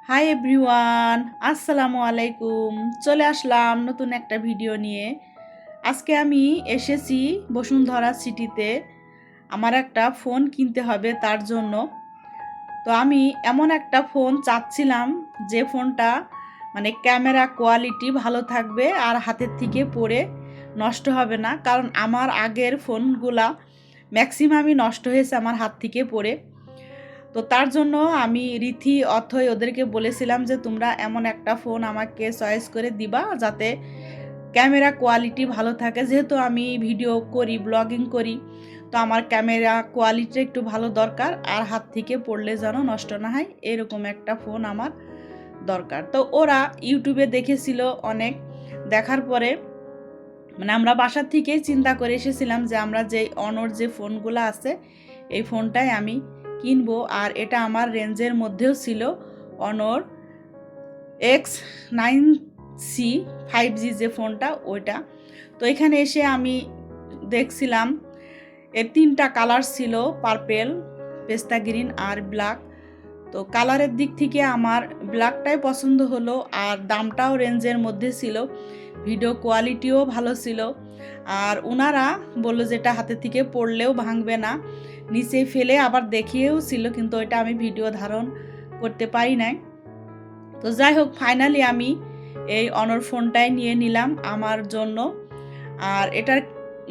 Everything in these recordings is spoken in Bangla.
হাই এভরিওয়ান, আসসালামু আলাইকুম। চলে আসলাম নতুন একটা ভিডিও নিয়ে। আজকে আমি এসেছি বসুন্ধরা সিটিতে। আমার একটা ফোন কিনতে হবে তার জন্য। তো আমি এমন একটা ফোন চাচ্ছিলাম যে ফোনটা মানে ক্যামেরা কোয়ালিটি ভালো থাকবে আর হাতের থেকে পড়ে নষ্ট হবে না, কারণ আমার আগের ফোনগুলা ম্যাক্সিমামই নষ্ট হয়েছে আমার হাত থেকে পড়ে। তো তার জন্য আমি রীতি অথই ওদেরকে বলেছিলাম যে তোমরা এমন একটা ফোন আমাকে চয়েস করে দিবা যাতে ক্যামেরা কোয়ালিটি ভালো থাকে, যেহেতু আমি ভিডিও করি, ব্লগিং করি, তো আমার ক্যামেরা কোয়ালিটি একটু ভালো দরকার আর হাত থেকে পড়লে যেন নষ্ট না হয়, এরকম একটা ফোন আমার দরকার। তো ওরা ইউটিউবে দেখেছিল অনেক, দেখার পরে মানে আমরা বাসার থেকেই চিন্তা করে এসেছিলাম যে আমরা যে অনর যে ফোনগুলো আছে এই ফোনটাই আমি কিনবো। আর এটা আমার রেঞ্জের মধ্যেও ছিল, অনর X9C 5G যে ফোনটা ওইটা। তো এখানে এসে আমি দেখছিলাম এর 3টা কালার ছিল, পার্পেল, পেস্তা গ্রিন আর ব্ল্যাক। তো কালারের দিক থেকে আমার ব্ল্যাকটাই পছন্দ হলো, আর দামটাও রেঞ্জের মধ্যে ছিল, ভিডিও কোয়ালিটিও ভালো ছিল। আর ওনারা বললো যেটা হাতে থেকে পড়লেও ভাঙবে না, নিচে ফেলে আবার দেখিয়েও ছিল, কিন্তু ওইটা আমি ভিডিও ধারণ করতে পারি নাই। তো যাই হোক, ফাইনালি আমি এই অনর ফোনটাই নিয়ে নিলাম আমার জন্য। আর এটার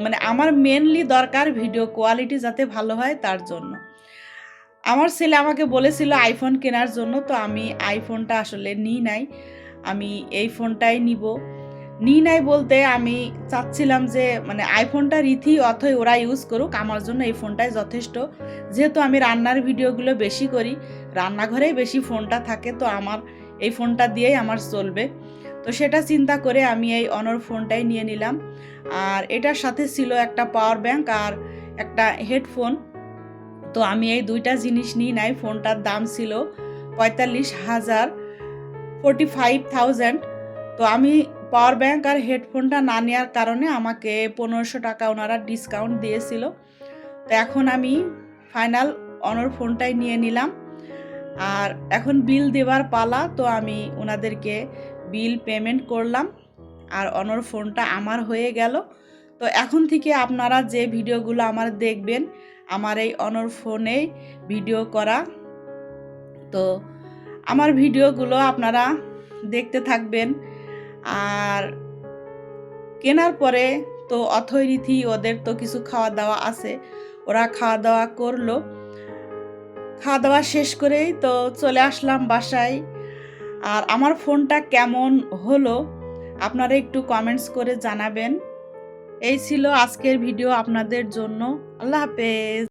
মানে আমার মেনলি দরকার ভিডিও কোয়ালিটি যাতে ভালো হয় তার জন্য। আমার ছেলে আমাকে বলেছিল আইফোন কেনার জন্য, তো আমি আইফোনটা আসলে নিই নাই, আমি এই ফোনটাই নিই নাই বলতে আমি চাচ্ছিলাম যে মানে আইফোনটা রীতি অথই ওরা ইউজ করুক, আমার জন্য এই ফোনটাই যথেষ্ট। যেহেতু আমি রান্নার ভিডিওগুলো বেশি করি, রান্নাঘরেই বেশি ফোনটা থাকে, তো আমার এই ফোনটা দিয়েই আমার চলবে। তো সেটা চিন্তা করে আমি এই অনর ফোনটাই নিয়ে নিলাম। আর এটার সাথে ছিল একটা পাওয়ার ব্যাংক আর একটা হেডফোন। তো আমি এই দুইটা জিনিস নিই নাই। ফোনটার দাম ছিল 45,000, 45,000। তো আমি পাওয়ার ব্যাংক আর হেডফোনটা না নেওয়ার কারণে আমাকে 1500 টাকা ওনারা ডিসকাউন্ট দিয়েছিল। তো এখন আমি ফাইনাল অনর ফোনটাই নিয়ে নিলাম। আর এখন বিল দেওয়ার পালা, তো আমি ওনাদেরকে বিল পেমেন্ট করলাম আর অনর ফোনটা আমার হয়ে গেল। তো এখন থেকে আপনারা যে ভিডিওগুলো আমার দেখবেন আমার এই অনর ফোনেই ভিডিও করা। তো আমার ভিডিওগুলো আপনারা দেখতে থাকবেন। আর কেনার পরে তো অথরিটি ওদের তো কিছু খাওয়া দাওয়া আছে, ওরা খাওয়া দাওয়া করলো। খাওয়া দাওয়া শেষ করেই তো চলে আসলাম বাসায়। আর আমার ফোনটা কেমন হলো আপনারা একটু কমেন্টস করে জানাবেন। এই ছিল আজকের ভিডিও আপনাদের জন্য। আল্লাহ হাফেজ।